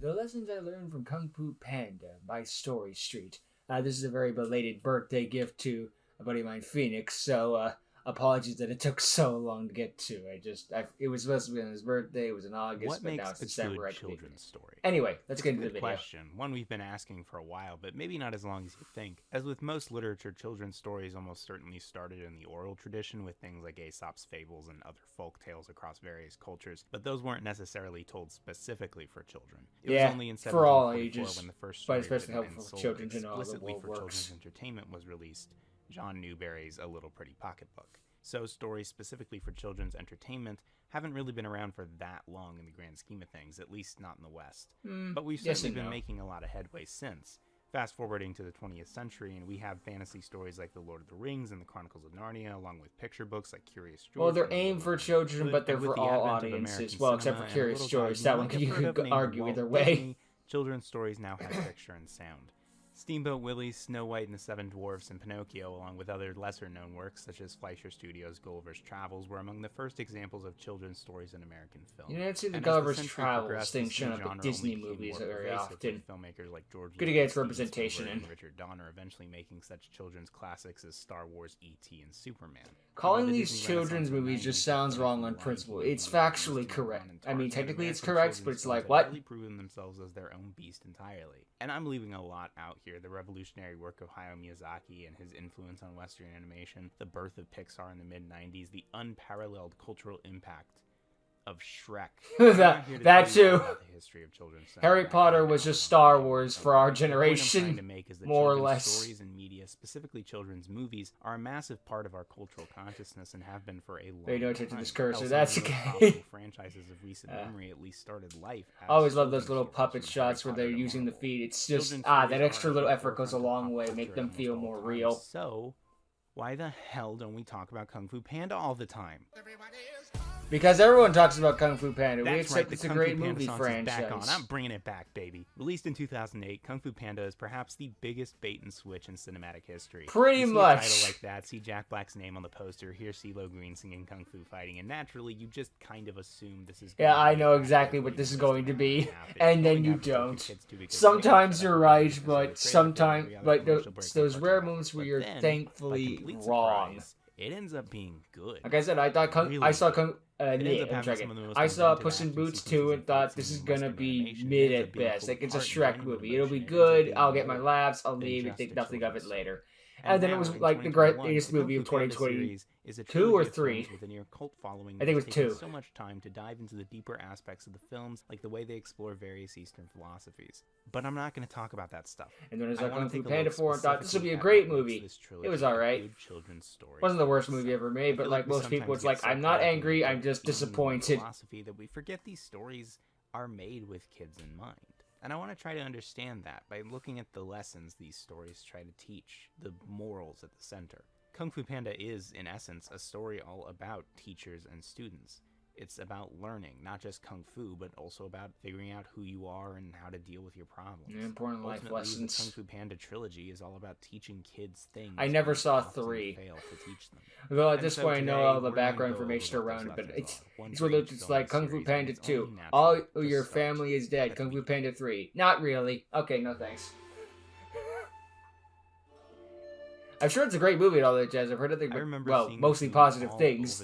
The lessons I learned from Kung Fu Panda by Story Street. This is a very belated birthday gift to a buddy of mine, Phoenix, so apologies that it took so long to get to. It was supposed to be on his birthday, it was in August, What but now makes it's a December. good children's story? Anyway, let's It's get a into the good video. question, one we've been asking for a while, but maybe not as long as you think. As with most literature, children's stories almost certainly started in the oral tradition with things like Aesop's fables and other folk tales across various cultures, but those weren't necessarily told specifically for children. It was only in for all 1744 ages, when the first but story especially written helpful and for sold children to know how the explicitly world for works. children's entertainment was released, John Newberry's A Little Pretty Pocketbook. So stories specifically for children's entertainment haven't really been around for that long in the grand scheme of things, at least not in the West. But we've certainly been making a lot of headway since. Fast forwarding to the 20th century, and we have fantasy stories like The Lord of the Rings and The Chronicles of Narnia, along with picture books like Curious George. Well, they're aimed for children, but they're for all audiences. Well, except for Curious George. That one you could argue either way. Children's stories now have picture and sound. Steamboat Willie, Snow White and the Seven Dwarfs, and Pinocchio, along with other lesser-known works such as Fleischer Studios' Gulliver's Travels, were among the first examples of children's stories in American film. You don't see the Gulliver's Travels thing shown up in Disney movies very often. Filmmakers like George Good to get its representation in. Richard Donner eventually making such children's classics as Star Wars, E.T., and Superman. Calling these children's movies just sounds wrong on principle. It's factually correct. I mean, technically it's correct, but it's like, what? Really proven themselves as their own beast entirely. And I'm leaving a lot out here. The revolutionary work of Hayao Miyazaki and his influence on Western animation, the birth of Pixar in the mid-90s, the unparalleled cultural impact of Shrek. that too. The Harry Potter was just Star Wars for our generation, more or less. Stories and media, specifically children's movies, are a massive part of our cultural consciousness and have been for a long time. Pay no attention to this cursor, that's okay. Powerful franchises of recent memory at least started life. I always love those little puppet shots where they're using the feet. It's just, that extra little effort goes a long way, make them feel more real. So, why the hell don't we talk about Kung Fu Panda all the time? Because everyone talks about Kung Fu Panda. We That's accept right, it's a Kung great Fu Panda movie song is franchise. back on. I'm bringing it back, baby. Released in 2008, Kung Fu Panda is perhaps the biggest bait and switch in cinematic history. Pretty you see much. a title like that, see Jack Black's name on the poster, hear CeeLo Green singing Kung Fu Fighting, and naturally you just kind of assume this is. Yeah, I know exactly what this is going to be, and then you don't. Sometimes you're right, but those rare moments where you're thankfully wrong. It ends up being good. Like I said, I thought I saw Puss in Boots 2 and thought this is gonna be mid at best. Like, it's a Shrek movie. It'll be good, I'll get my laughs, I'll leave and think nothing of it later. And then it was like the greatest movie of 2022 or 3. With a near cult following, I think it was 2. So much time to dive into the deeper aspects of the films, like the way they explore various Eastern philosophies. But I'm not going to talk about that stuff. And then I saw Kung Fu Panda 4 and thought this would be a great movie. It was alright. Wasn't the worst movie ever made, but like most people, it's like, I'm not angry, I'm just disappointed. Philosophy that we forget these stories are made with kids in mind. And I want to try to understand that by looking at the lessons these stories try to teach, the morals at the center. Kung Fu Panda is, in essence, a story all about teachers and students. It's about learning, not just Kung Fu, but also about figuring out who you are and how to deal with your problems. Yeah, important life lessons. The Kung Fu Panda trilogy is all about teaching kids things. I never saw 3. Fail to teach them. Though at this point I know all the background information around it, but it's what it's like Kung Fu Panda 2. All your family is dead. Kung Fu Panda 3. Not really. Okay, no thanks. I'm sure it's a great movie and all that jazz. I've heard nothing but, mostly positive things.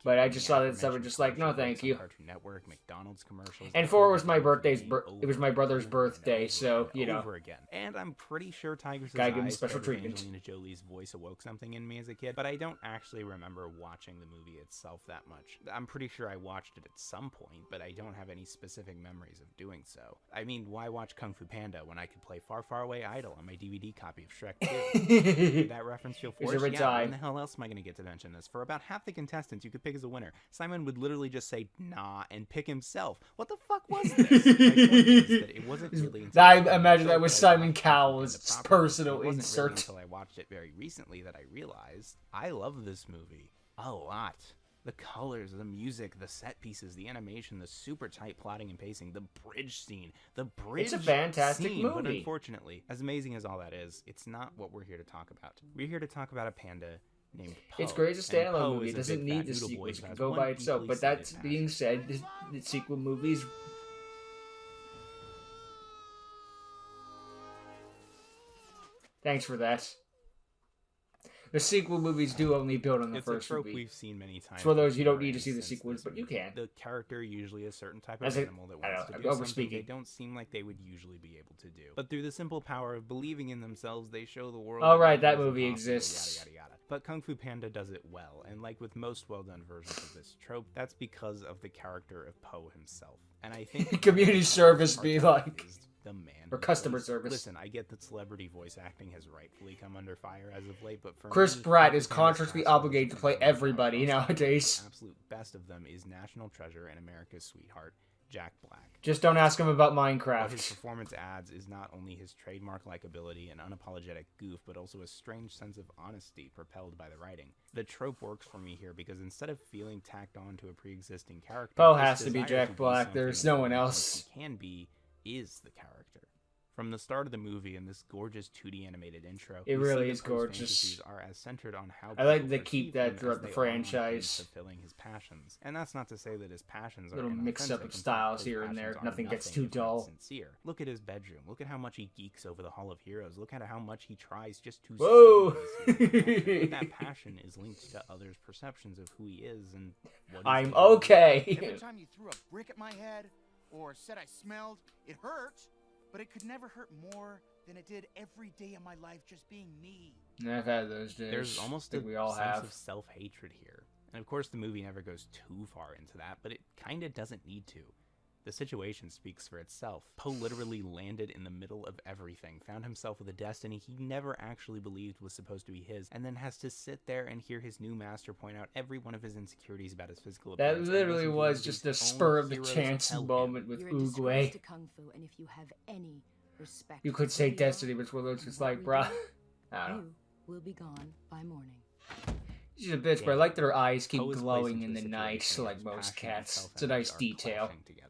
But I just saw that stuff and just like, no thank you. Network, McDonald's commercials. And 4 was my it was my brother's birthday, so, you know. Over again. And I'm pretty sure Tiger's Gotta give him special treatment. Angelina Jolie's voice awoke something in me as a kid, but I don't actually remember watching the movie itself that much. I'm pretty sure I watched it at some point, but I don't have any specific memories of doing so. I mean, why watch Kung Fu Panda when I could play Far, Far Away Idol on my DVD copy of Shrek 2? Did that reference feel forced? When the hell else am I going to get to mention this? For about half the contestants you could pick as a winner, Simon would literally just say nah and pick himself. What the fuck was this? My point is that it wasn't really I imagine that was Simon Cowell's personal insert. Until I watched it very recently that I realized I love this movie a lot. The colors, the music, the set pieces, the animation, the super tight plotting and pacing, the bridge scene, It's a fantastic movie. But unfortunately, as amazing as all that is, it's not what we're here to talk about. We're here to talk about a panda named Po. It's great as a standalone movie. It doesn't need the sequels. It can go by itself. But that being said, the sequel movies Thanks for that. The sequel movies do only build on the It's a first trope movie. we've seen many times. It's one of those you don't before, need to and see the since sequels, this but you movie, can. The character usually a certain type of As a- animal that I wants don't to know, do something they overspeaking. don't seem like they would usually be able to do. But through the simple power of believing in themselves, they show the world. All right, that nothing is movie impossible, exists. Yada, yada, yada. But Kung Fu Panda does it well, and like with most well-done versions of this trope, that's because of the character of Po himself. And I think Community service be like. is the man Or who customer voice- service. Listen, I get that celebrity voice acting has rightfully come under fire as of late, but for Chris me, Pratt Kung is Fu Panda's contractually cast obligated to was play phenomenal. everybody nowadays. The absolute best of them is National Treasure and America's Sweetheart, Jack Black. Just don't ask him about What his Minecraft. performance adds is not only his trademark likability and unapologetic goof, but also a strange sense of honesty propelled by the writing. The trope works for me here because instead of feeling tacked on to a pre-existing character, Poe this has to be desire Jack Black. something There's that no one he else. thinks he can be is the character. From the start of the movie and this gorgeous 2D animated intro, It we see really that is Poe's gorgeous. fantasies are as centered on how I like people that they keep perceive that him throughout as the they are on him franchise. fulfilling his passions. And that's not to say that his passions are Little mix-up inauthentic. of In styles fact, here those and there. passions are Nothing gets nothing too if not dull. sincere. Look at his bedroom. Look at how much he geeks over the Hall of Heroes. Look at how much he tries just to Whoa! stay in his hero. But that passion is linked to others' perceptions of who he is and what he's I'm capable of. okay. Every time you threw a brick at my head or said I smelled, it hurt, but it could never hurt more than it did every day of my life just being me. I've had those days. There's almost I a think we all sense have. of self-hatred here. And of course the movie never goes too far into that, but it kinda doesn't need to. The situation speaks for itself. Poe literally landed in the middle of everything, found himself with a destiny he never actually believed was supposed to be his, and then has to sit there and hear his new master point out every one of his insecurities about his physical That appearance. and literally listen to was one of just his a own spur of the heroes chance tell him. moment with You're a disgrace Oogway. to Kung Fu, and if you have any respect You for could say who you are Destiny, but it's one of those and just what like, we bruh. do, I don't know. you will be gone by morning. She's a bitch, but I like that her eyes keep Poe is placed glowing into in a the situation night, where like his most passion and cats. It's a self-image nice are detail. clashing together.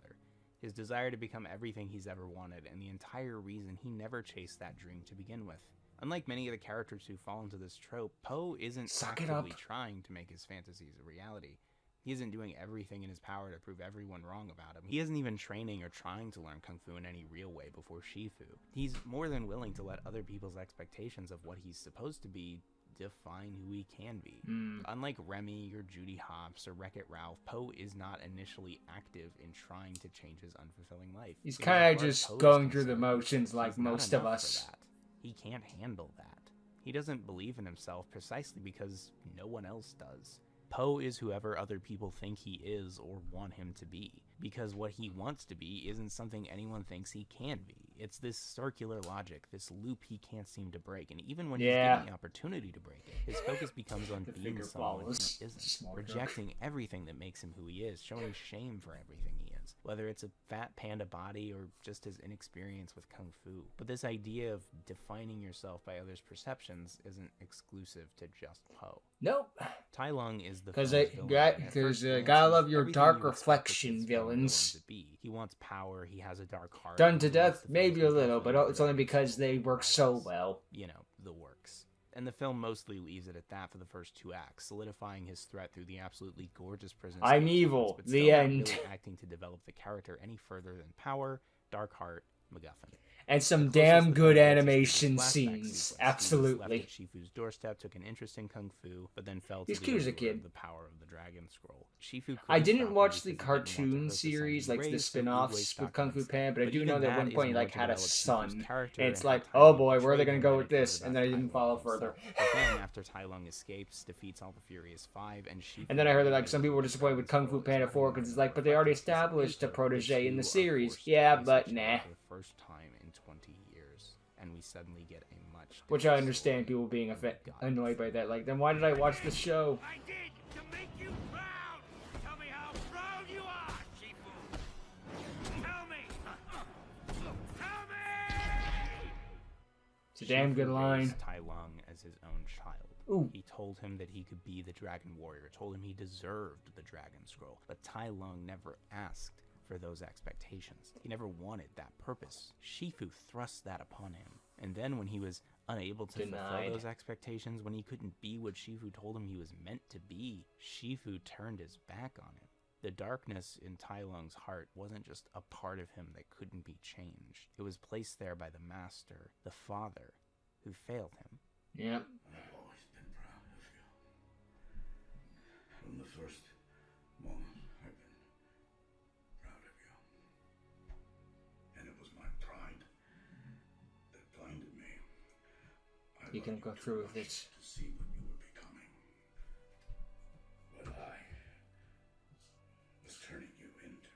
His desire to become everything he's ever wanted, and the entire reason he never chased that dream to begin with. Unlike many of the characters who fall into this trope, Poe isn't Suck it actively up. trying to make his fantasies a reality. He isn't doing everything in his power to prove everyone wrong about him. He isn't even training or trying to learn Kung Fu in any real way before Shifu. He's more than willing to let other people's expectations of what he's supposed to be define who he can be. Unlike Remy or Judy Hopps or Wreck-It Ralph, Poe is not initially active in trying to change his unfulfilling life. He's Because kind as of far as just Poe is going through the concerned, motions like he's not most of enough for us. that. He can't handle that. He doesn't believe in himself precisely because no one else does. Poe is whoever other people think he is or want him to be, because what he wants to be isn't something anyone thinks he can be. It's this circular logic, this loop he can't seem to break, and even when he's given the opportunity to break it, his focus becomes on The being figure someone follows. he isn't, Small joke. rejecting everything that makes him who he is, showing shame for everything he is, whether it's a fat panda body or just his inexperience with Kung Fu. But this idea of defining yourself by others' perceptions isn't exclusive to just Poe. Nope. Tai Lung is the Because film's I villain, got, and at because first glance, gotta he's love your everything dark you expect reflection this film villain villains. to be. He wants power, he has a dark heart. Done and to he wants death, to maybe feel a little, himself but in it's only the because they work so well. you know, the works. And the film mostly leaves it at that for the first two acts, solidifying his threat through the absolutely gorgeous prison I'm stage evil. sequence, but The still not end. really acting to develop the character any further than power, dark heart, MacGuffin. And some The closest damn the good film gets is animation the flashback scenes. sequence. He was Absolutely. left at Shifu's doorstep, took an interest in Kung Fu, but then fell to He's the cute as a allure kid. of the power of the Dragon Scroll. Shifu I couldn't didn't stop him watch the because he didn't want to cartoon hurt the series, son he like the raised, so spin-offs Oogway with stopped Kung Fu instead. Panda, but I do even know that at that one is point he more like to had a develop Shifu's son. character And it's how like, Tai oh Lung boy, where are they betrayed gonna him go and with it this? goes And about then I Tai didn't follow Lung further. himself. But then after Tai Lung escapes, defeats all the Furious Five, and Shifu... And then I heard that like some people were disappointed with Kung Fu Panda 4 because it's like, but they already established a protege in the series. Yeah, but nah. For the first time in 20 years, and we suddenly get a much Which I different understand story. people being God. annoyed by that. Like, then why did I watch the show? I did to make you proud. Tell me how proud you are, Shifu. Tell me. Tell me. It's a damn good Shifu line. raised Tai Lung as his own child. Ooh. He told him that he could be the Dragon Warrior, told him he deserved the Dragon Scroll, but Tai Lung never asked for those expectations. He never wanted that purpose. Shifu thrust that upon him. And then when he was unable to Denied. fulfill those expectations, when he couldn't be what Shifu told him he was meant to be, Shifu turned his back on him. The darkness in Tai Lung's heart wasn't just a part of him that couldn't be changed. It was placed there by the master, the father, who failed him. Yeah. I've always been proud of you. From the first moment, I've been proud of you. And it was my pride that blinded me. You can go through with it. To see what you were becoming. What I was turning you into.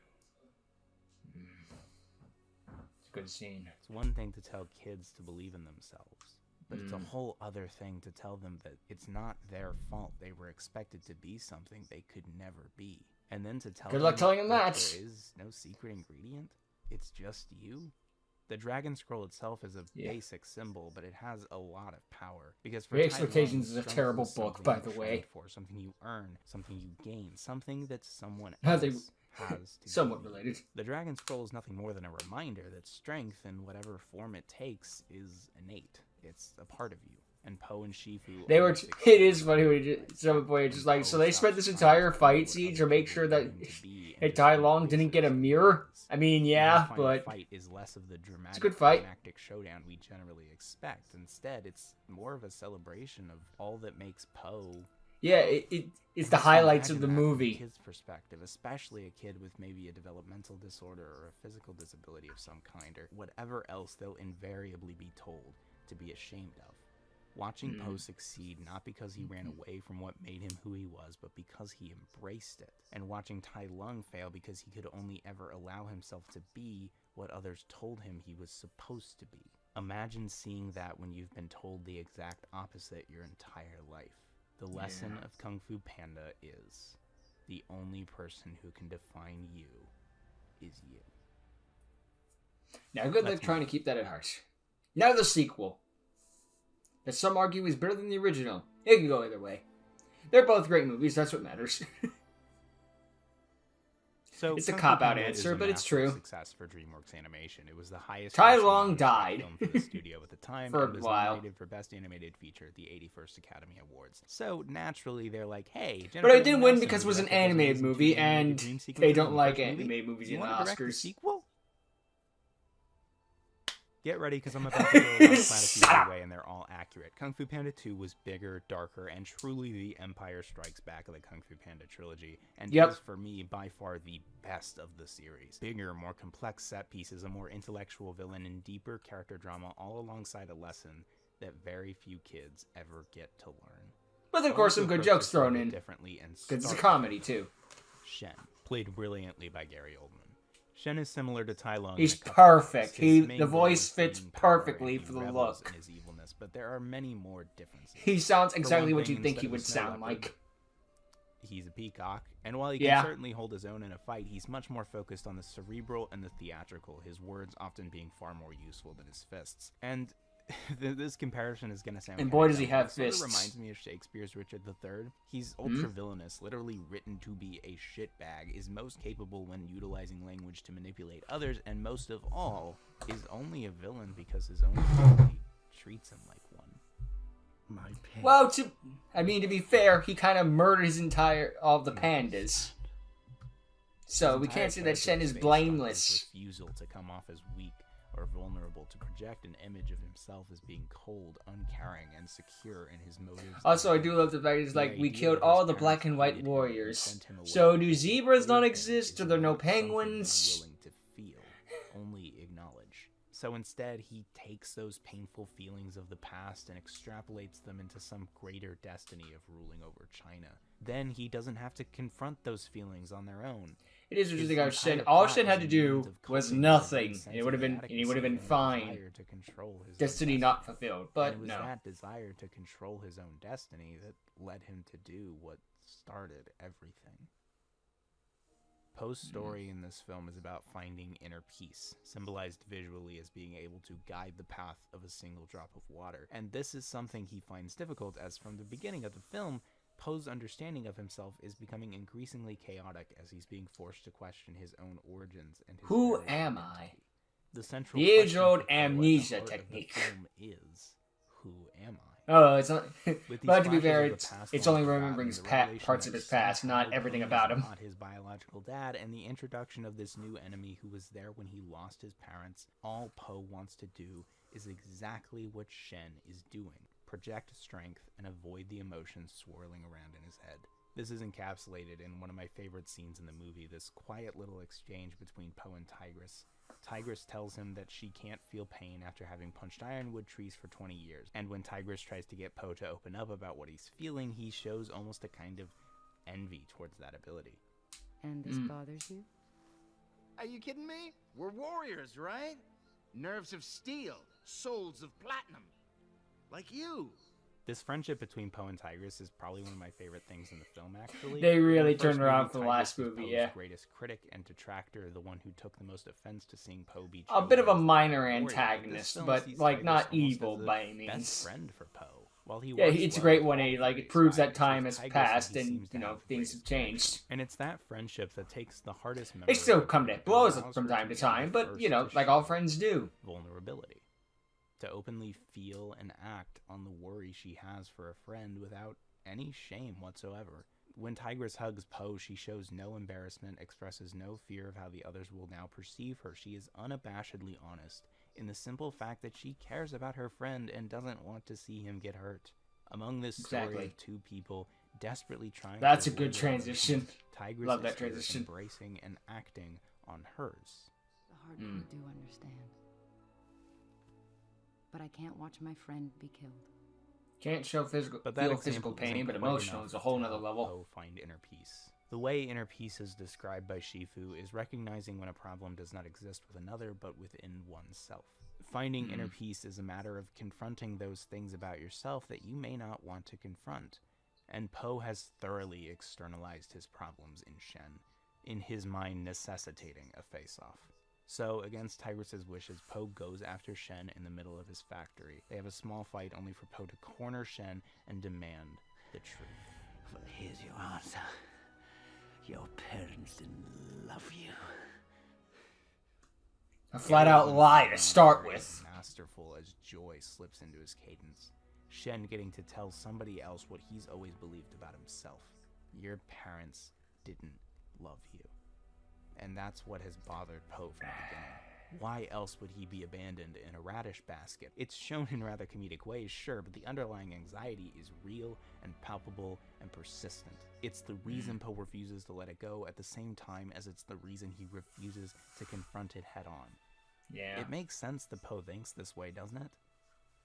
It's a good scene. It's one thing to tell kids to believe in themselves, but it's a whole other thing to tell them that it's not their fault they were expected to be something they could never be. And then to tell Good luck telling them that. there is no secret ingredient, it's just you. The Dragon Scroll itself is a basic symbol, but it has a lot of power. Because for Great Tai Lung, Expectations is a strength terrible is book, something by you the trade way. for, something you earn, something you gain, something that someone How else they- has to Somewhat give you. related. The Dragon Scroll is nothing more than a reminder that strength, in whatever form it takes, is innate. It's a part of you. And Poe and Shifu... They were. always It succeed is funny when you just, some point just like, so they spent this entire fight siege to make sure that Tai Lung didn't get a mirror. I mean, yeah, The but fight is less of the dramatic, good fight. climactic showdown we generally expect. Instead, it's more of a celebration of all that makes Poe. yeah, it's the Just highlights of imagine the that from a movie. kid's perspective, especially a kid with maybe a developmental disorder or a physical disability of some kind, or whatever else they'll invariably be told to be ashamed of. Watching Poe succeed not because he ran away from what made him who he was, but because he embraced it. And watching Tai Lung fail because he could only ever allow himself to be what others told him he was supposed to be. Imagine seeing that when you've been told the exact opposite your entire life. The lesson of Kung Fu Panda is, the only person who can define you is you. Now, good luck Let's trying to keep that at heart. Now the sequel. That some argue is better than the original. It can go either way. They're both great movies, that's what matters. So It's a Kung Fu cop-out Panda is answer, a but it's massive true. Success for DreamWorks Animation. It was the highest. Tai grossing Lung animated died. film for the studio at the time, For and a was while. nominated for Best Animated Feature at the 81st Academy Awards. So naturally, they're like, "Hey, But it didn't win because it was an animated movie, and they don't like animated movies You in the want to direct the Oscars. sequel? Get ready, because I'm about to go around platitudes away, and they're all accurate. Kung Fu Panda 2 was bigger, darker, and truly the Empire Strikes Back of the Kung Fu Panda trilogy, and Yep. is, for me, by far the best of the series. Bigger, more complex set pieces, a more intellectual villain, and deeper character drama, all alongside a lesson that very few kids ever get to learn. But of course, some good jokes thrown in. Differently and Because it's a starkly. comedy, too. Shen, played brilliantly by Gary Oldman. Shen is similar to Tai Lung. He's in a couple of ways. perfect. His The main voice goal is fits gaining power, perfectly and he for the revels look. in his evilness, but there are many more differences. He sounds For exactly one what you thing, think instead he of a would snow sound leopard, like. He's a peacock, and while he Yeah. can certainly hold his own in a fight, he's much more focused on the cerebral and the theatrical, his words often being far more useful than his fists. And this comparison is going to sound And kinda boy, does he dumb, have but it sorta fists. reminds me of Shakespeare's Richard III. He's ultra-villainous, literally written to be a shitbag, is most capable when utilizing language to manipulate others, and most of all, is only a villain because his own family treats him like one. My pain. Well, to be fair, he kind of murdered all the pandas. So His we entire can't say that character Shen is based on blameless. his refusal to come off as weak or vulnerable, to project an image of himself as being cold, uncaring, and secure in his motives. Also, I do love the fact it's like, The we idea killed that all his the black parents and white hated him and warriors. sent him away So to do be zebras with not them exist? is Are there no not something he's penguins? willing to feel, only acknowledge. So instead, he takes those painful feelings of the past and extrapolates them into some greater destiny of ruling over China. Then he doesn't have to confront those feelings on their own. It is His interesting how Shen, entire all plot Shen had is to a means do of was coping with nothing, his and he would have been sense of fine. desire to control his own Destiny not destiny. fulfilled, And but it was no. that desire to control his own destiny that led him to do what started everything. Poe's story in this film is about finding inner peace, symbolized visually as being able to guide the path of a single drop of water. And this is something he finds difficult, as from the beginning of the film, Poe's understanding of himself is becoming increasingly chaotic as he's being forced to question his own origins and his Who very am identity. I? The central The question age-old for Poe at the amnesia heart of the technique. film is, who am I? Oh, it's not. With these But to be flashes fair, of the it's past it's long only forgotten, remembering his the revelation parts that of his past, not somehow everything Poe about is him. not his biological dad, and the introduction of this new enemy who was there when he lost his parents. All Poe wants to do is exactly what Shen is doing: project strength and avoid the emotions swirling around in his head. This is encapsulated in one of my favorite scenes in the movie, this quiet little exchange between Poe and Tigress. Tigress tells him that she can't feel pain after having punched ironwood trees for 20 years, and when Tigress tries to get Poe to open up about what he's feeling, he shows almost a kind of envy towards that ability. And this bothers you? Are you kidding me? We're warriors, right? Nerves of steel, souls of platinum. Like you. This friendship between Poe and Tigress is probably one of my favorite things in the film, actually. They really In the first turned around movie, for the Tigress last was movie, Poe's yeah. greatest critic and detractor, the one who took the most offense to seeing Poe be A bit of a chosen as the minor warrior. This antagonist, film but sees like Tigress not almost evil as a by any best means. friend for Poe. While he Yeah, works it's a well great with one. all Like three it proves sides, that time it's has Tigress that passed, he and seems to you know have the things have greatest faith in. changed. And it's that friendship that takes the hardest They memory still of come Poe to and blows allows from her time to be time, the but first you know, to like all show friends do. vulnerability, to openly feel and act on the worry she has for a friend without any shame whatsoever. When Tigress hugs Poe, she shows no embarrassment, expresses no fear of how the others will now perceive her. She is unabashedly honest in the simple fact that she cares about her friend and doesn't want to see him get hurt. Among this story Exactly. of two people desperately trying That's to a good avoid their transition. emotions, Tigress Love is that here transition. embracing and acting on hers. The hardcore do understand. But I can't watch my friend be killed. Can't show physical, But that feel example physical pain, isn't but quite emotional enough is a whole to nother help level. Poe find inner peace. The way inner peace is described by Shifu is recognizing when a problem does not exist with another, but within oneself. Finding inner peace is a matter of confronting those things about yourself that you may not want to confront. And Poe has thoroughly externalized his problems in Shen, in his mind necessitating a face-off. So, against Tigress's wishes, Poe goes after Shen in the middle of his factory. They have a small fight only for Poe to corner Shen and demand the truth. Well, here's your answer. Your parents didn't love you. A flat-out lie to start Very with. Masterful as joy slips into his cadence. Shen getting to tell somebody else what he's always believed about himself. Your parents didn't love you. And that's what has bothered Poe from the beginning. Why else would he be abandoned in a radish basket? It's shown in rather comedic ways, sure, but the underlying anxiety is real and palpable and persistent. It's the reason Poe refuses to let it go at the same time as it's the reason he refuses to confront it head on. Yeah. It makes sense that Poe thinks this way, doesn't it?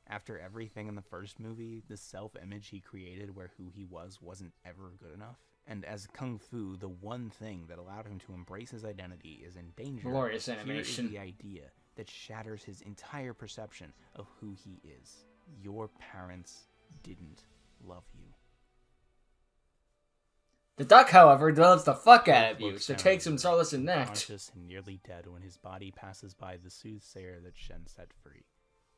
After everything in the first movie, the self-image he created where who he was wasn't ever good enough. And as Kung Fu, the one thing that allowed him to embrace his identity is in danger. Glorious Here is animation. the idea that shatters his entire perception of who he is. Your parents didn't love you. The duck, however, loves the fuck out of Poe you, looks so down take at some the solace in that. Conscious and nearly dead when his body passes by the soothsayer that Shen set free.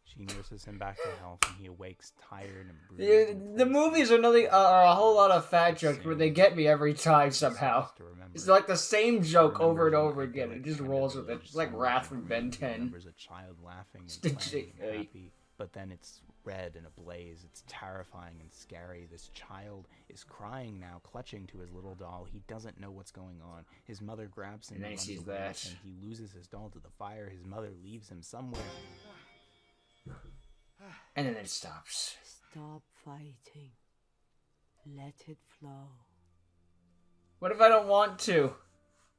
She nurses him back to health, and he awakes tired and bruised. Yeah, and the thirsty. movies are nothing, are a whole lot of fat jokes where they Same. get me every time somehow. To remember. It's like the same joke over and Remembers over an again. It idyllic just kind of rolls with it. village It's like somewhere Wrath in from the Ben mountains. 10. Remembers a child laughing and Stitch playing it, and happy, but then it's red and ablaze. It's terrifying and scary. This child is crying now, clutching to his little doll. He doesn't know what's going on. His mother grabs him And then and he runs sees away, that. and he loses his doll to the fire. His mother leaves him somewhere. And then it stops. Stop fighting. Let it flow. What if I don't want to?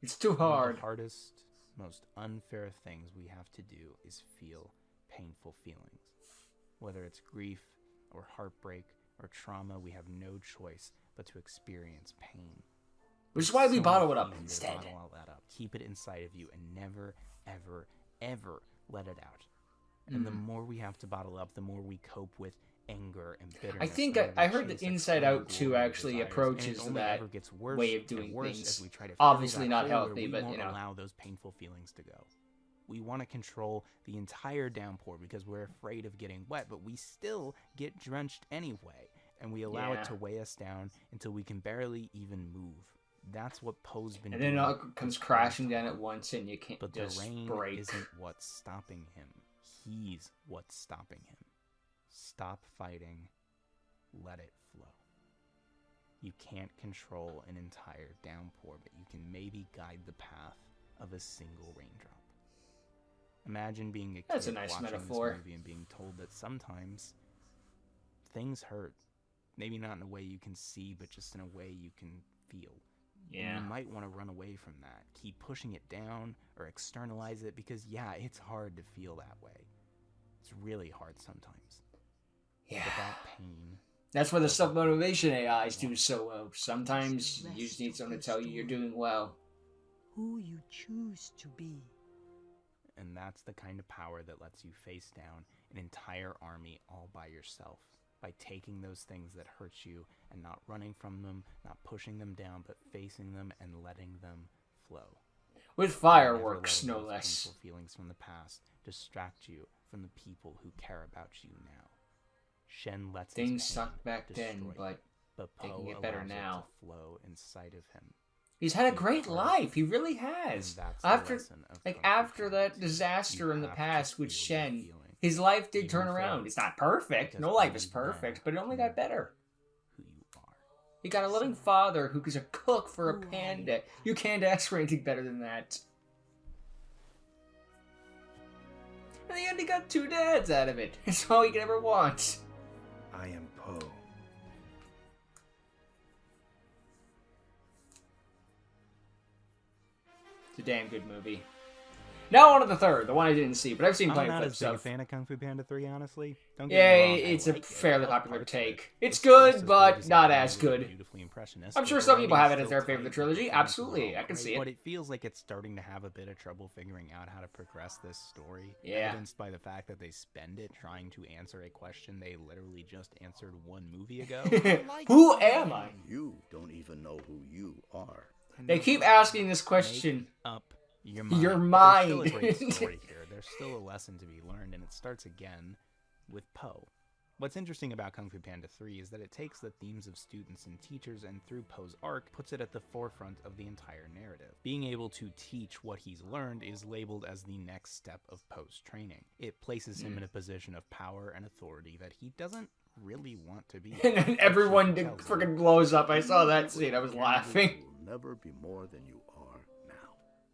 It's too One of hard. the hardest, most unfair things we have to do is feel painful feelings. Whether it's grief or heartbreak or trauma, we have no choice but to experience pain. Which is why we So bottle much it up easier to instead. Bottle all that up. Keep it inside of you and never, ever, ever let it out. And the more we have to bottle up, the more we cope with anger and bitterness. I think and I we heard that chase Inside external Out 2 glory and actually desires, and approaches it only that ever gets worse way of and doing worse things. as we try to fill Obviously that not hole healthy, where we but, won't you know. allow those painful feelings to go. We want to control the entire downpour because we're afraid of getting wet, but we still get drenched anyway, and we allow Yeah. it to weigh us down until we can barely even move. That's what Poe's been And doing. then it all comes this whole crashing down time. at once and you can't But the just rain break. isn't what's stopping him. He's what's stopping him. Stop fighting let it flow. You can't control an entire downpour, but you can maybe guide the path of a single raindrop. Imagine being a kid That's a nice watching metaphor. this movie and being told that sometimes things hurt. Maybe not in a way you can see, but just in a way you can feel. Yeah. And you might want to run away from that. Keep pushing it down or externalize it because, yeah, it's hard to feel that way. It's really hard sometimes. Yeah. But that pain... That's why the self-motivation AIs do so well. Sometimes you just need someone to tell you you're doing well. Who you choose to be. And that's the kind of power that lets you face down an entire army all by yourself. By taking those things that hurt you and not running from them, not pushing them down, but facing them and letting them flow. With Never fireworks, letting no those less. painful feelings from the past distract you from the people who care about you now. Shen lets his Things pain sucked back then, destroy him, but Poe they can get better allows it now. to flow inside of him. He's had a He great hurt, life. He really has. and that's the After, lesson of like, Kung Fu after Panda. that disaster You in the have to past with feel that Shen, feeling. his life did Even turn if around. it It's not perfect. does No life is leave now perfect, but it only got better. Who you are. He got a loving father who is a cook for a Who are panda. you? You can't ask for anything better than that. In the end, he got 2 dads out of it. It's all he could ever want. I am Poe. It's a damn good movie. Now on to the third, the one I didn't see, but I've seen I'm plenty not of as big a clips of. fan of Kung Fu Panda 3, honestly. Don't get Yeah, me wrong, I it's a like it. fairly I love popular parts of it. take. It's just good, as but as not the as movie, good. beautifully impressionistic. I'm sure The some people have it writing's as their still favorite tight, trilogy. the performances are Absolutely, all I can great, see it. But it feels like it's starting to have a bit of trouble figuring out how to progress this story. Yeah. Evidenced by the fact that they spend it trying to answer a question they literally just answered 1 movie ago. Who am I? You don't even know who you are. They keep asking this question. Make up your mind. Your But there's still a great mind. story here. There's still a lesson to be learned, and it starts again with Poe. What's interesting about Kung Fu Panda 3 is that it takes the themes of students and teachers and through Poe's arc puts it at the forefront of the entire narrative. Being able to teach what he's learned is labeled as the next step of Poe's training. It places him in a position of power and authority that he doesn't really want to be in. And then everyone Tells him, freaking blows up. I saw that scene. I was laughing. You will never be more than you are now.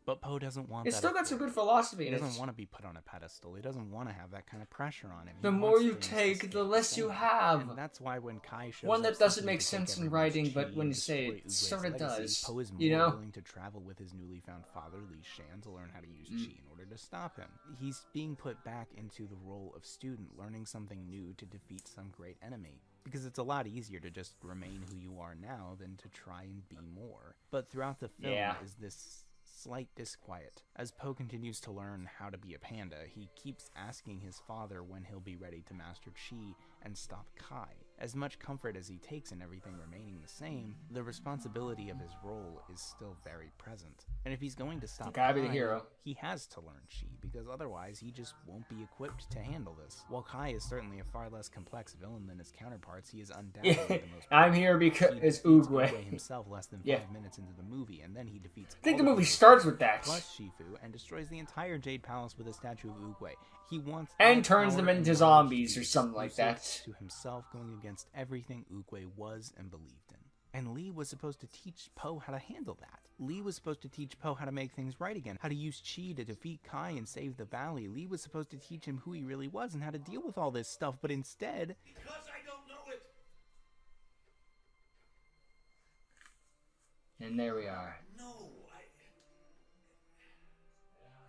But Poe doesn't want It's that still got some good authority. philosophy He in it. doesn't want to be put on a pedestal. He doesn't want to have that kind of pressure on him. He The more wants you things to take, stay the less you same. have. And that's why when Kai shows One up that doesn't seeking make to sense take in everyone's writing, but chi when and you say it, destroy sort of Uguay's legacy, does, Poe is more you know? willing to travel with his newly found father, Li Shan, to learn how to use chi in order to stop him. He's being put back into the role of student, learning something new to defeat some great enemy. Because it's a lot easier to just remain who you are now than to try and be more. But throughout the film is this slight disquiet. As Poe continues to learn how to be a panda, he keeps asking his father when he'll be ready to master Chi and stop Kai. As much comfort as he takes in everything remaining the same, the responsibility of his role is still very present. And if he's going to stop Gotta be the Kai, hero. he has to learn Chi, because otherwise he just won't be equipped to handle this. While Kai is certainly a far less complex villain than his counterparts, he is undoubtedly the most I'm here because he it's defeats Oogway. himself less than 5 Yeah. minutes into the movie, and then he defeats I think all the of movie Uguay's starts with that. plus Shifu and destroys the entire Jade Palace with a statue of Oogway. He wants And all turns power them and into knowledge zombies to be or something like that. exclusive to himself, going against everything Oogway was and believed in. And Lee was supposed to teach Poe how to handle that. Lee was supposed to teach Poe how to make things right again, how to use Chi to defeat Kai and save the valley. Lee was supposed to teach him who he really was and how to deal with all this stuff, but instead... Because I don't know it. And there we are. No,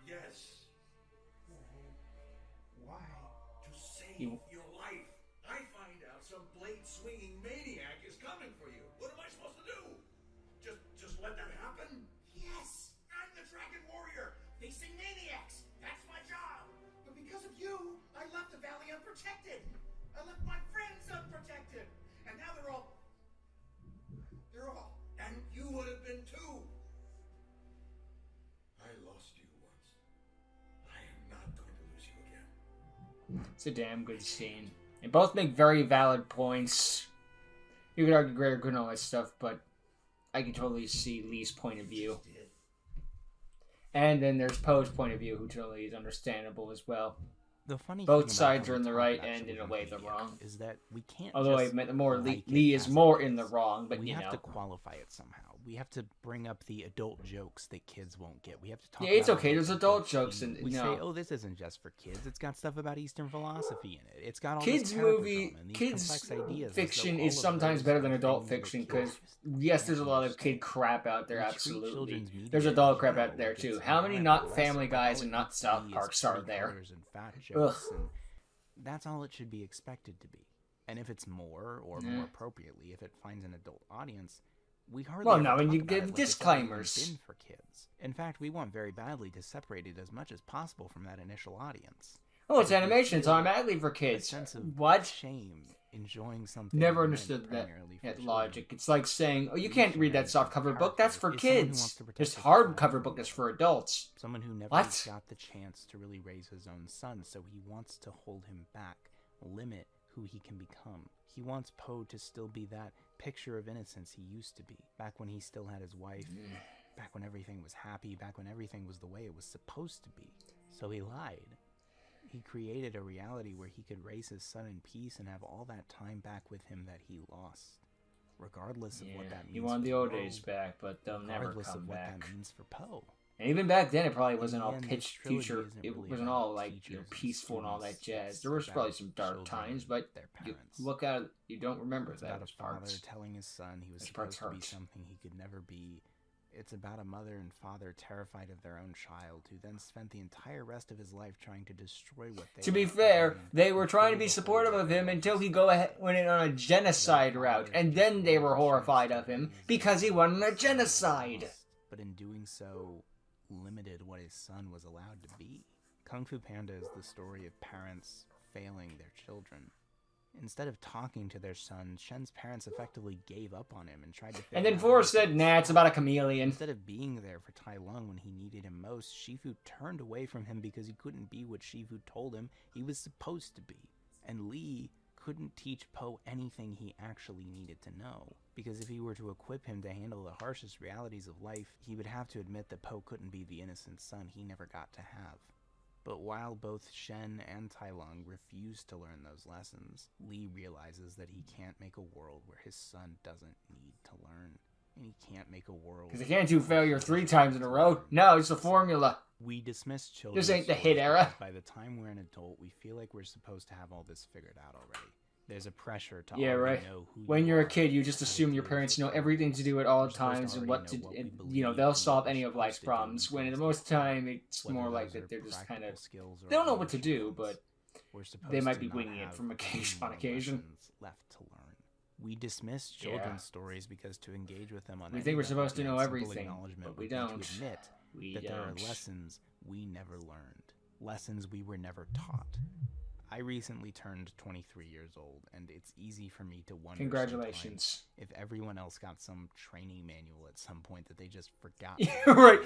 Yes. Why? To save your life. I find out some blade-swinging maniac is coming for you. What am I supposed to do? Just let that happen? Yes, I'm the Dragon Warrior, facing maniacs. That's my job. But because of you, I left the valley unprotected. I left my friends unprotected. And now they're all... And you would have been too. I lost you once. I am not going to lose you again. It's a damn good scene. They both make very valid points. You could argue Greater Good and all that stuff, but I can totally see Lee's point of view. And then there's Poe's point of view, who totally is understandable as well. The funny Both thing about sides how are we in the talk right about and in a children's way they're media wrong. is that we can't Although I just meant more like Lee it is as more it in the is. wrong, but we you have know. to qualify it somehow. We have to bring up the adult jokes that kids won't get. We have to talk Yeah, it's about okay. what There's adults adult jokes see. and we you say, know. oh, this isn't just for kids. It's got stuff about Eastern philosophy in it. It's got all Kids this character movie, drama and these kids complex ideas. as though fiction all is of sometimes those better are than adult things that fiction kids because just yes, can't there's a lot of kid understand. crap out there. We treat Absolutely, children's media there's in adult crap general out there like too. it's How many inherently not lesser, Family like all Guys it and needs not to South be is Parks are pretty there? colors and fat jokes, and that's all it should be expected to be. And if it's more, or more appropriately, if it finds an adult audience, we hardly Well, ever no, and talk you about give it like it's disclaimers. always been for kids. In fact, we want very badly to separate it as much as possible from that initial audience. Oh, it's Because we animation. It's feel automatically for a kids. sense of What? shame enjoying something Never meant understood that primarily for children. logic. It's like saying, "Oh, you Lee can't read that Shan's softcover book. That's for character is someone who wants kids. to protect This his hardcover child book from is the for world. adults." Someone who never What? got the chance to really raise his own son, so he wants to hold him back, limit who he can become. He wants Poe to still be that picture of innocence he used to be, back when he still had his wife, back when everything was happy, back when everything was the way it was supposed to be. So he lied. He created a reality where he could raise his son in peace and have all that time back with him that he lost. Regardless of what that means He wanted for the old the days world, back, but they'll never regardless come of what back. that means for Poe. And even back then, it probably In wasn't the all end, pitch this trilogy future. isn't It really wasn't about all like teachers and peaceful and all that students. jazz. It's There was probably about some dark children times, and but their you parents. look at it, you don't remember It's that. about a Those father parts. telling his son he was Those parts supposed to be hurt. something he could never be. It's about a mother and father terrified of their own child, who then spent the entire rest of his life trying to destroy what they To be left fair, behind they were and trying to fill be the supportive hole of that him they until he left went in on a genocide route, and then they were horrified of him because he went on a genocide. But in doing so, limited what his son was allowed to be. Kung Fu Panda is the story of parents failing their children. Instead of talking to their son, Shen's parents effectively gave up on him and tried to figure And then out Forrest how to said, "Nah, it's about a chameleon." Instead of being there for Tai Lung when he needed him most, Shifu turned away from him because he couldn't be what Shifu told him he was supposed to be. And Lee couldn't teach Poe anything he actually needed to know, because if he were to equip him to handle the harshest realities of life, he would have to admit that Poe couldn't be the innocent son he never got to have. But while both Shen and Tai Lung refuse to learn those lessons, Lee realizes that he can't make a world where his son doesn't need to learn. And he can't make a world... Because he can't do failure 3 times in a row. No, it's a formula. We dismiss children. This ain't the hit era. By the time we're an adult, we feel like we're supposed to have all this figured out already. There's a pressure to Yeah, already right. know who When you you're are, a kid, you just how to assume your do parents know everything. everything to do at all We're supposed times and already what to, know what we and, believe you know, they'll and solve what any we're of life's supposed to do problems. and When things most like that. time, it's Whether more like those are that they're just kind of practical skills or they don't know what to emotional do, ones. but We're supposed they might to be not winging it have from occasion any on more occasion. lessons left to learn. We dismiss children's stories because to engage with them on We any think we're level supposed to know beyond simple everything, acknowledgement but we would be don't. to admit We that there are don't. lessons we never learned, lessons we were never taught. I recently turned 23 years old, and it's easy for me to wonder Congratulations. sometimes if everyone else got some training manual at some point that they just forgot. Right.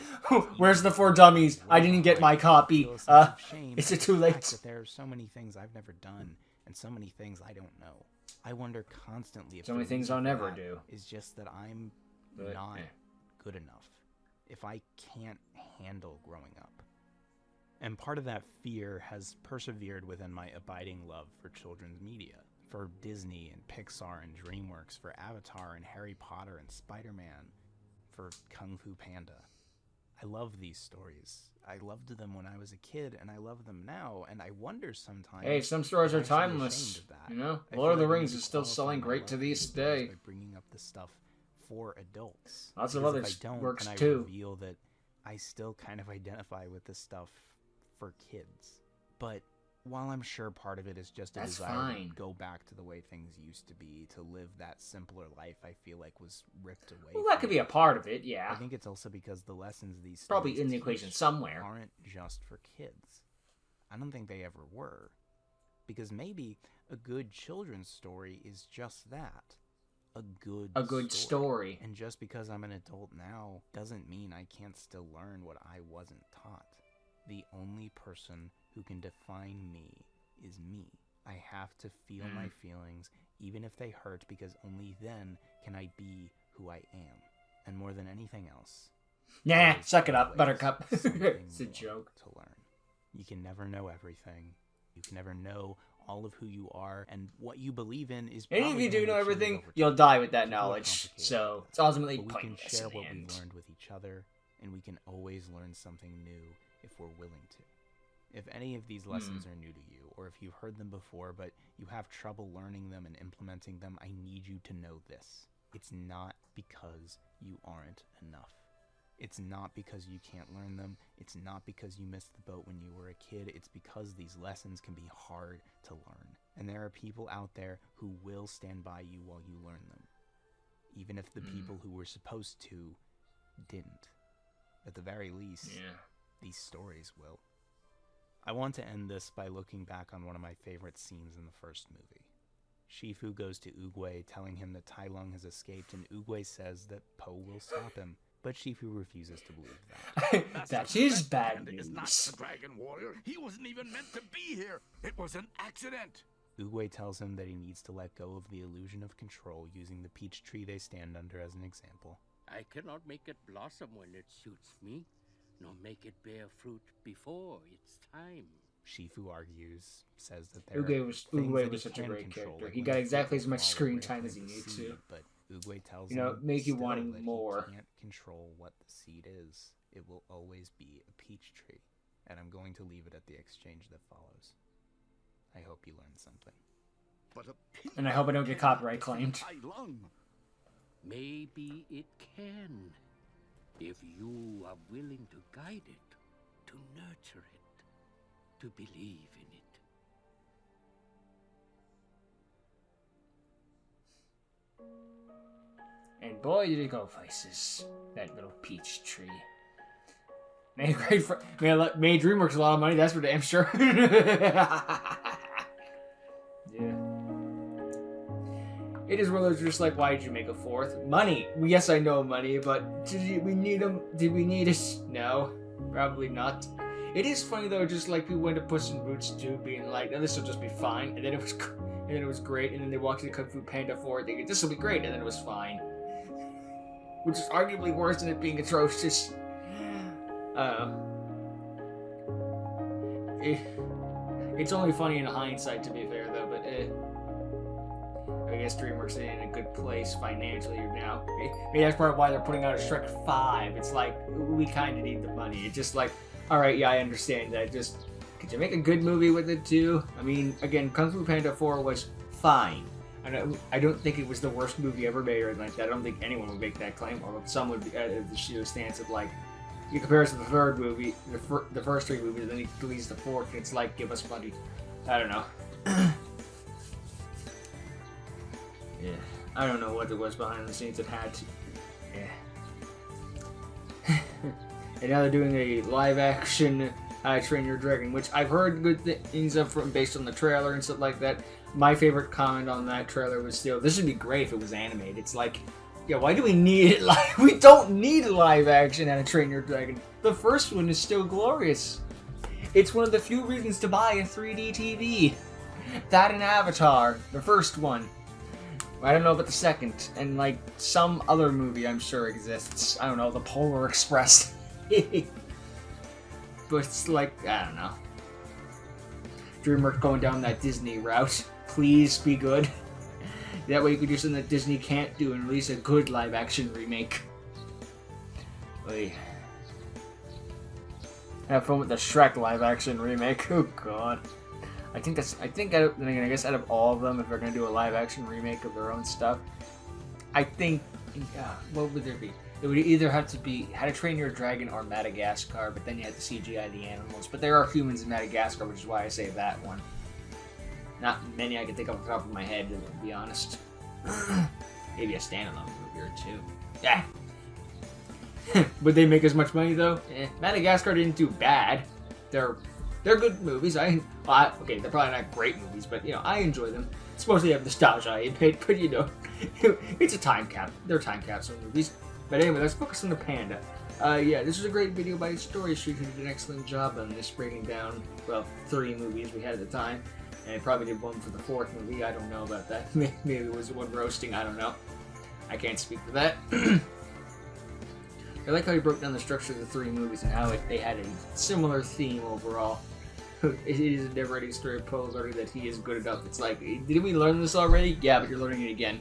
Where's the 4 dummies? I didn't get my copy. Feel a sense of shame Is at it the too fact late? that there are so many things I've never done, and so many things I don't know. I wonder constantly if So many the things reason I'll for never that do. is just that I'm But, not eh. good enough. If I can't handle growing up. And part of that fear has persevered within my abiding love for children's media. For Disney and Pixar and DreamWorks, for Avatar and Harry Potter and Spider-Man, for Kung Fu Panda. I love these stories. I loved them when I was a kid, and I love them now, and I wonder sometimes... Hey, some stories are if I should be timeless. ashamed of that. You know, I Lord of feel the like I Rings need is to still qualify selling my great love to for this these stories day. by bringing up the stuff for adults. Lots of Because other if I don't, works then I too. reveal that I still kind of identify with this stuff for kids. But while I'm sure part of it is just a That's desire fine. to go back to the way things used to be, to live that simpler life I feel like was ripped away Well, that from could be me, a part of it, I yeah. think it's also because the lessons these Probably stories in the equation teach somewhere. aren't just for kids. I don't think they ever were. Because maybe a good children's story is just that. A good story. And just because I'm an adult now doesn't mean I can't still learn what I wasn't taught. The only person who can define me is me. I have to feel my feelings, even if they hurt, because only then can I be who I am. And more than anything else, Nah, there is suck it up, always Buttercup. something It's a more joke. to learn. You can never know everything, You can never know all of who you are, and what you believe in is And if probably you do gonna know change everything, over you'll time. die with that People are knowledge. complicated So like it's ultimately that. But we can pointless share in the what end. we learned with each other, and we can always learn something new if we're willing to. If any of these lessons are new to you, or if you've heard them before but you have trouble learning them and implementing them, I need you to know this. It's not because you aren't enough. It's not because you can't learn them. It's not because you missed the boat when you were a kid. It's because these lessons can be hard to learn. And there are people out there who will stand by you while you learn them. Even if the people who were supposed to didn't. At the very least, these stories will. I want to end this by looking back on one of my favorite scenes in the first movie. Shifu goes to Oogway telling him that Tai Lung has escaped, and Oogway says that Po will stop him. But Shifu refuses to believe that. That is bad Panda is not news. the Dragon Warrior. He wasn't even meant to be here. It was an accident. Oogway tells him that he needs to let go of the illusion of control, using the peach tree they stand under as an example. I cannot make it blossom when it suits me, nor make it bear fruit before its time. Shifu argues, says that there Oogway are was things that he such a can great control, character. like He when got the exactly fruit as much will fall screen away time from as he the needed seed, to. But Oogway tells You know, him make you still wanting that more. He can't control what the seed is. It will always be a peach tree. And I'm going to leave it at the exchange that follows. I hope you learned something. But a And I hope I don't get copyright claimed. Tai Lung. Maybe it can, if you are willing to guide it, to nurture it, to believe in it. And boy, did it go places. That little peach tree. Made great made DreamWorks a lot of money, that's for damn sure. Yeah. It is one of those just like, why did you make a fourth? Money. Yes, I know money, but did we need them? Did we need it? No, probably not. It is funny though, just like people went to Puss in Boots 2 being like, oh, this will just be fine, and then it was great, and then they walked into Kung Fu Panda 4 thinking, this will be great, and then it was fine. Which is arguably worse than it being atrocious. It's only funny in hindsight, to be fair, though, but I guess DreamWorks is in a good place financially now. Maybe that's part of why they're putting out a Shrek 5. It's like, we kind of need the money. It's just like, alright, yeah, I understand that. Just, could you make a good movie with it, too? I mean, again, Kung Fu Panda 4 was fine. I don't think it was the worst movie ever made or anything like that. I don't think anyone would make that claim, or some would be the sheer stance of like, you compare it to the third movie, the first three movies, and then he deletes the fourth, and it's like, give us money. I don't know. Yeah. I don't know what it was behind the scenes that had to. Yeah. And now they're doing a live action Train Your Dragon, which I've heard good things of from based on the trailer and stuff like that. My favorite comment on that trailer was still, this would be great if it was animated. It's like, yeah, why do we need it? Like, we don't need a live action and a Train Your Dragon. The first one is still glorious. It's one of the few reasons to buy a 3D TV. That and Avatar, the first one. I don't know about the second, and like some other movie I'm sure exists. I don't know, the Polar Express. But it's like, I don't know. DreamWorks going down that Disney route. Please be good. That way you could do something that Disney can't do and release a good live-action remake. Oy. Have fun with the Shrek live-action remake. Oh god. I guess out of all of them, if they're gonna do a live-action remake of their own stuff, I think, what would there be? It would either have to be How to Train Your Dragon or Madagascar, but then you have to CGI the animals. But there are humans in Madagascar, which is why I say that one. Not many I can think of off the top of my head, to be honest. Maybe a standalone movie or two. Yeah. Would they make as much money though? Madagascar didn't do bad. They're good movies. Okay, they're probably not great movies, but I enjoy them. It's mostly have nostalgia I admit, but it's a time cap. They're time capsule movies. But anyway, let's focus on the panda. Yeah, this was a great video by Story Street, who did an excellent job on this, breaking down, 3 movies we had at the time. And I probably did one for the 4th movie. I don't know about that. Maybe it was one roasting. I don't know. I can't speak for that. I like how he broke down the structure of the 3 movies and how they had a similar theme overall. it is a never-ending story of Poe learning that he is good enough. It's like, didn't we learn this already? Yeah, but you're learning it again.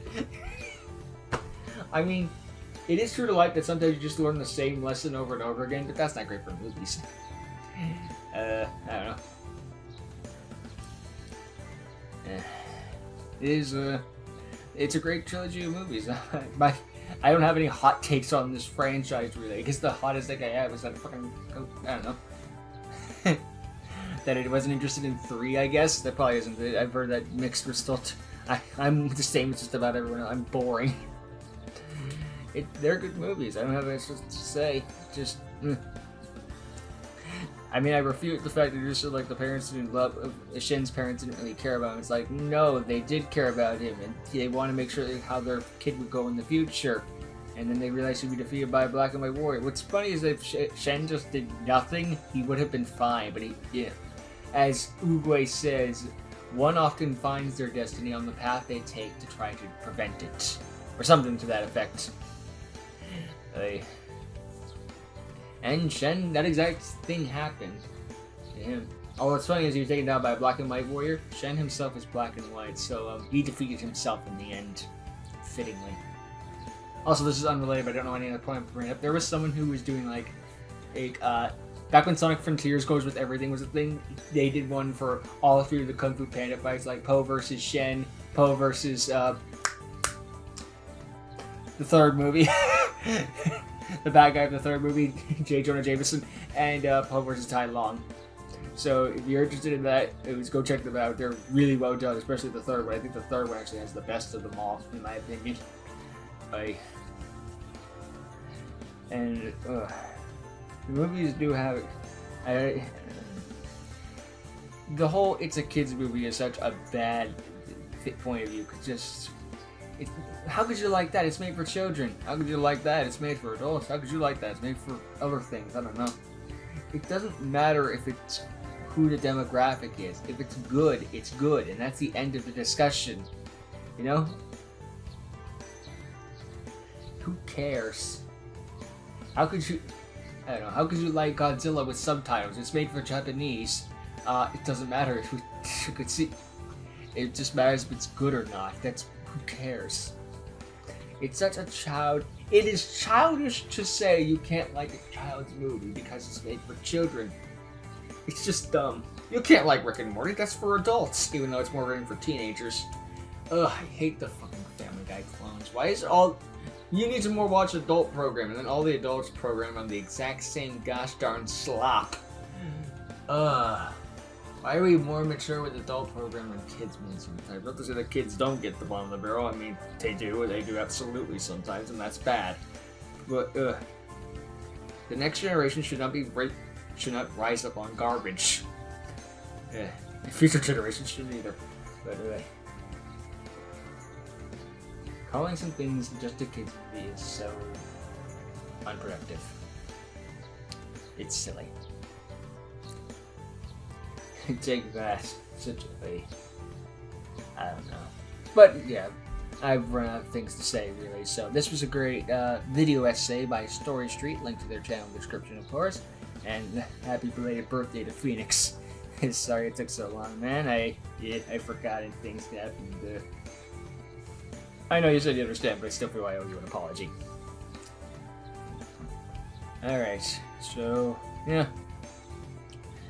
I mean, it is true to life that sometimes you just learn the same lesson over and over again, but that's not great for movies. I don't know. It is it's a great trilogy of movies. I don't have any hot takes on this franchise really. I guess the hottest take I have is that fucking, I don't know. That it wasn't interested in 3, I guess. That probably isn't it. I've heard that mixed results. I'm the same as just about everyone else. I'm boring. They're good movies. I don't have anything else to say. Just, I mean, I refute the fact that you're just like the parents didn't love. Shen's parents didn't really care about him. It's like, no, they did care about him, and they want to make sure how their kid would go in the future. And then they realized he'd be defeated by a black and white warrior. What's funny is that if Shen just did nothing, he would have been fine. But he, yeah, as Oogway says, one often finds their destiny on the path they take to try to prevent it, or something to that effect. And Shen, that exact thing happened to him. Oh, what's funny is he was taken down by a black and white warrior. Shen himself is black and white, so he defeated himself in the end, fittingly. Also, this is unrelated, but I don't know any other point to bring up. There was someone who was doing like a back when Sonic Frontiers Goes with Everything was a thing. They did one for all 3 of the Kung Fu Panda fights, like Poe versus Shen, Poe versus the third movie. The bad guy of the third movie, J. Jonah Jameson, and Poe versus Tai Lung. So if you're interested in that, go check them out. They're really well done, especially the third one. I think the third one actually has the best of them all, in my opinion. And the movies do have the whole "it's a kids movie" is such a bad point of view. Cause how could you like that? It's made for children. How could you like that? It's made for adults. How could you like that? It's made for other things. I don't know. It doesn't matter if it's who the demographic is. If it's good, it's good, and that's the end of the discussion. You know? Who cares? How could you? I don't know. How could you like Godzilla with subtitles? It's made for Japanese. It doesn't matter if you could see. It just matters if it's good or not. That's who cares. It's such a child. It is childish to say you can't like a child's movie because it's made for children. It's just dumb. You can't like Rick and Morty. That's for adults, even though it's more written for teenagers. Ugh, I hate the fucking Family Guy clones. Why is it all? You need to more watch adult program, and then all the adults program on the exact same gosh darn slop. Why are we more mature with adult program than kids mean sometimes? Not to say that kids don't get the bottom of the barrel. I mean, they do absolutely sometimes, and that's bad. But the next generation should not rise up on garbage. The future generations shouldn't either. But calling some things just a kids movie is so unproductive. It's silly. Take that. Such a... I don't know. But, yeah. I've run out of things to say, really. So, this was a great video essay by Story Street. Link to their channel in the description, of course. And happy belated birthday to Phoenix. Sorry it took so long, man. I forgot and things happened. I know you said you understand, but I still feel I owe you an apology. Alright. So, yeah.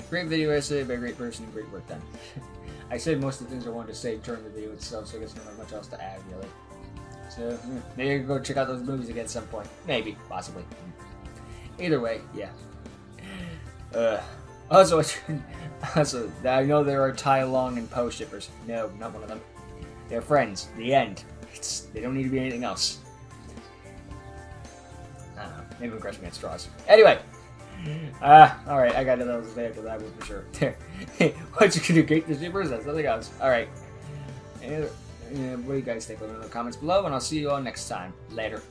Great video essay by a great person and great work done. I said most of the things I wanted to say during the video itself, so I guess not much else to add, really. So, maybe go check out those movies again at some point. Maybe. Possibly. Either way, yeah. Also, I know there are Tai Lung and Poe shippers. No, not one of them. They're friends. The end. They don't need to be anything else. I don't know. Maybe we're crushing at straws. Anyway. Alright, I got another thing after that one for sure. There. What you can do, great the shippers? That's nothing else. Alright. What do you guys think? Let me know in the comments below, and I'll see you all next time. Later.